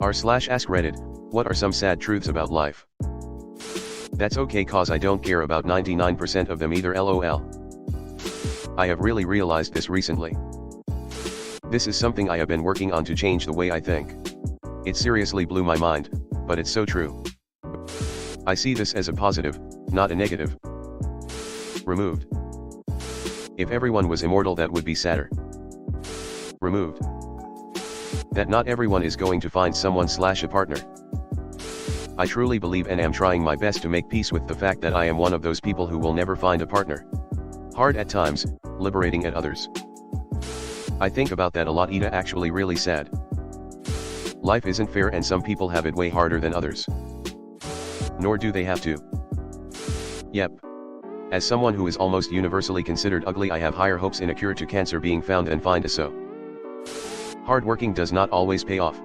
r/AskReddit, what are some sad truths about life? That's okay cause I don't care about 99% of them either lol. I have really realized this recently. This is something I have been working on to change the way I think. It seriously blew my mind, but it's so true. I see this as a positive, not a negative. Removed. If everyone was immortal that would be sadder. Removed. That not everyone is going to find someone/a partner. I truly believe and am trying my best to make peace with the fact that I am one of those people who will never find a partner. Hard at times, liberating at others. I think about that a lot. It's actually really sad. Life isn't fair and some people have it way harder than others. Nor do they have to. Yep. As someone who is almost universally considered ugly, I have higher hopes in a cure to cancer being found and find so. Hard working does not always pay off.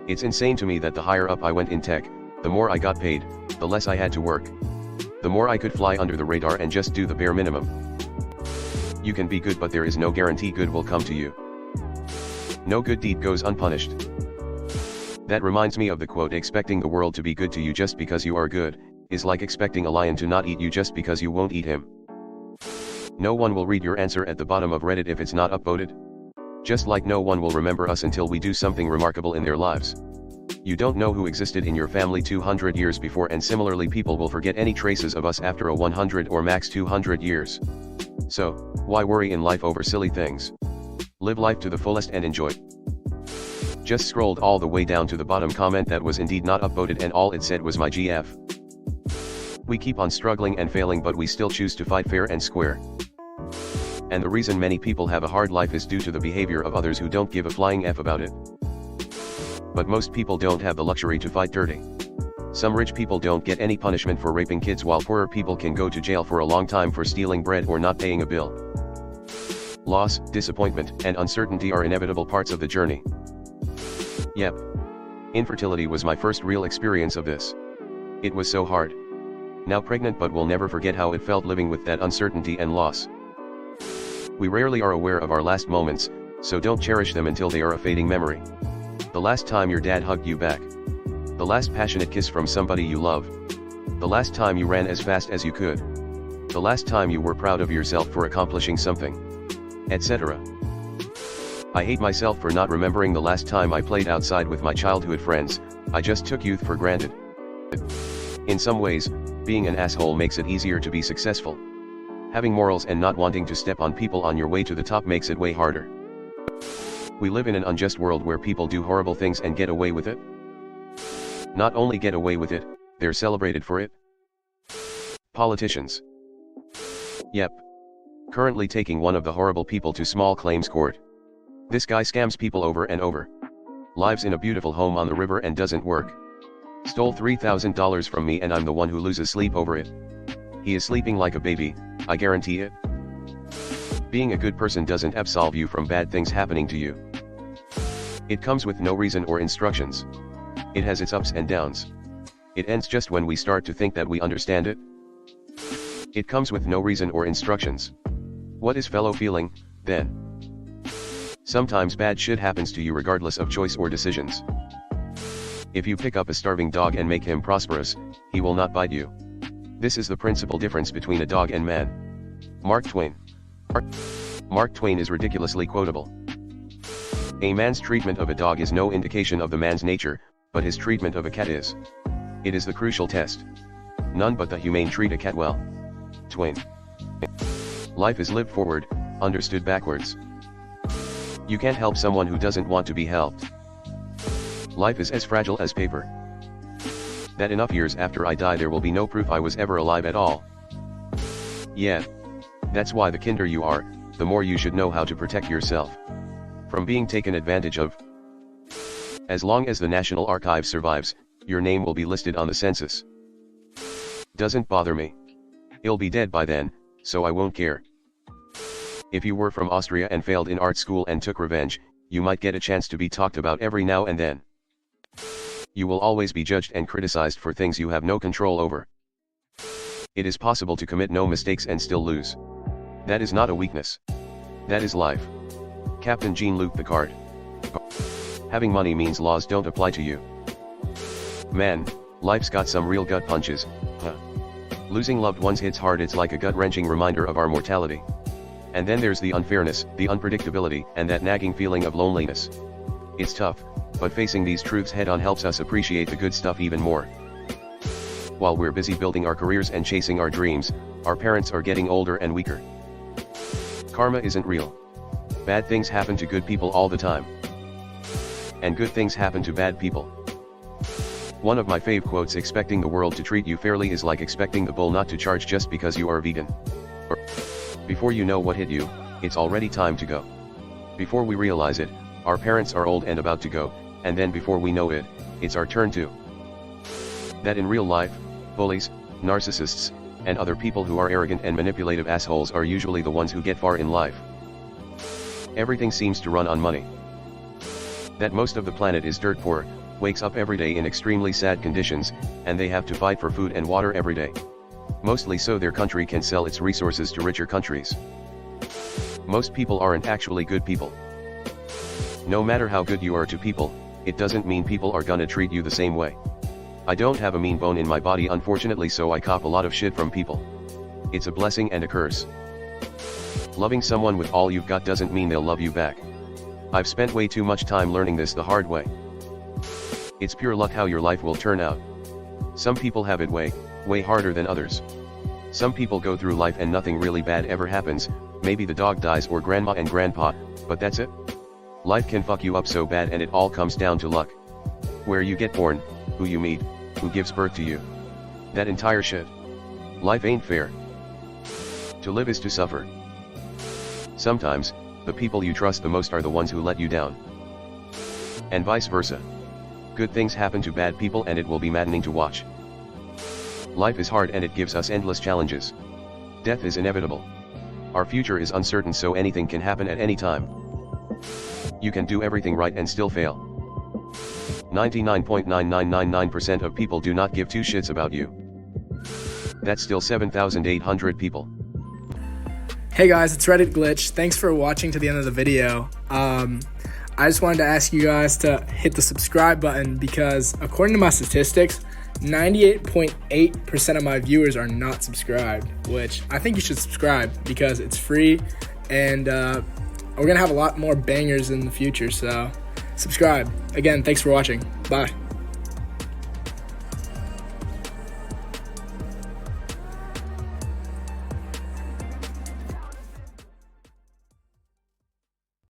It's insane to me that the higher up I went in tech, the more I got paid, the less I had to work. The more I could fly under the radar and just do the bare minimum. You can be good but there is no guarantee good will come to you. No good deed goes unpunished. That reminds me of the quote, expecting the world to be good to you just because you are good, is like expecting a lion to not eat you just because you won't eat him. No one will read your answer at the bottom of Reddit if it's not upvoted. Just like no one will remember us until we do something remarkable in their lives. You don't know who existed in your family 200 years before, and similarly people will forget any traces of us after a 100 or max 200 years. So, why worry in life over silly things? Live life to the fullest and enjoy. Just scrolled all the way down to the bottom comment that was indeed not upvoted and all it said was my GF. We keep on struggling and failing but we still choose to fight fair and square. And the reason many people have a hard life is due to the behavior of others who don't give a flying F about it. But most people don't have the luxury to fight dirty. Some rich people don't get any punishment for raping kids while poorer people can go to jail for a long time for stealing bread or not paying a bill. Loss, disappointment, and uncertainty are inevitable parts of the journey. Yep. Infertility was my first real experience of this. It was so hard. Now pregnant but will never forget how it felt living with that uncertainty and loss. We rarely are aware of our last moments, so don't cherish them until they are a fading memory. The last time your dad hugged you back. The last passionate kiss from somebody you love. The last time you ran as fast as you could. The last time you were proud of yourself for accomplishing something. Etc. I hate myself for not remembering the last time I played outside with my childhood friends. I just took youth for granted. In some ways, being an asshole makes it easier to be successful. Having morals and not wanting to step on people on your way to the top makes it way harder. We live in an unjust world where people do horrible things and get away with it. Not only get away with it, they're celebrated for it. Politicians. Yep. Currently taking one of the horrible people to small claims court. This guy scams people over and over. Lives in a beautiful home on the river and doesn't work. Stole $3,000 from me and I'm the one who loses sleep over it. He is sleeping like a baby, I guarantee it. Being a good person doesn't absolve you from bad things happening to you. It comes with no reason or instructions. It has its ups and downs. It ends just when we start to think that we understand it. It comes with no reason or instructions. What is fellow feeling, then? Sometimes bad shit happens to you regardless of choice or decisions. If you pick up a starving dog and make him prosperous, he will not bite you. This is the principal difference between a dog and man. Mark Twain. Mark Twain is ridiculously quotable. A man's treatment of a dog is no indication of the man's nature, but his treatment of a cat is. It is the crucial test. None but the humane treat a cat well. Twain. Life is lived forward, understood backwards. You can't help someone who doesn't want to be helped. Life is as fragile as paper. That enough years after I die there will be no proof I was ever alive at all. Yeah. That's why the kinder you are, the more you should know how to protect yourself from being taken advantage of. As long as the National Archive survives, your name will be listed on the census. Doesn't bother me. You'll be dead by then, so I won't care. If you were from Austria and failed in art school and took revenge, you might get a chance to be talked about every now and then. You will always be judged and criticized for things you have no control over. It is possible to commit no mistakes and still lose. That is not a weakness. That is life. Captain Jean-Luc Picard. Having money means laws don't apply to you. Man, life's got some real gut punches, huh? Losing loved ones hits hard. It's like a gut-wrenching reminder of our mortality. And then there's the unfairness, the unpredictability, and that nagging feeling of loneliness. It's tough, but facing these truths head-on helps us appreciate the good stuff even more. While we're busy building our careers and chasing our dreams, our parents are getting older and weaker. Karma isn't real. Bad things happen to good people all the time. And good things happen to bad people. One of my fave quotes: expecting the world to treat you fairly is like expecting the bull not to charge just because you are vegan. Before you know what hit you, it's already time to go. Before we realize it, our parents are old and about to go, and then before we know it, it's our turn too. That in real life, bullies, narcissists, and other people who are arrogant and manipulative assholes are usually the ones who get far in life. Everything seems to run on money. That most of the planet is dirt poor, wakes up every day in extremely sad conditions, and they have to fight for food and water every day. Mostly so their country can sell its resources to richer countries. Most people aren't actually good people. No matter how good you are to people, it doesn't mean people are gonna treat you the same way. I don't have a mean bone in my body, unfortunately, so I cop a lot of shit from people. It's a blessing and a curse. Loving someone with all you've got doesn't mean they'll love you back. I've spent way too much time learning this the hard way. It's pure luck how your life will turn out. Some people have it way harder than others. Some people go through life and nothing really bad ever happens, maybe the dog dies or grandma and grandpa, but that's it. Life can fuck you up so bad, and it all comes down to luck. Where you get born, who you meet, who gives birth to you. That entire shit. Life ain't fair. To live is to suffer. Sometimes, the people you trust the most are the ones who let you down. And vice versa. Good things happen to bad people, and it will be maddening to watch. Life is hard and it gives us endless challenges. Death is inevitable. Our future is uncertain, so anything can happen at any time. You can do everything right and still fail. 99.9999% of people do not give two shits about you. That's still 7,800 people. Hey guys, it's Reddit Glitch. Thanks for watching to the end of the video. I just wanted to ask you guys to hit the subscribe button because according to my statistics, 98.8% of my viewers are not subscribed, which I think you should subscribe because it's free, and we're going to have a lot more bangers in the future, so subscribe. Again, thanks for watching. Bye.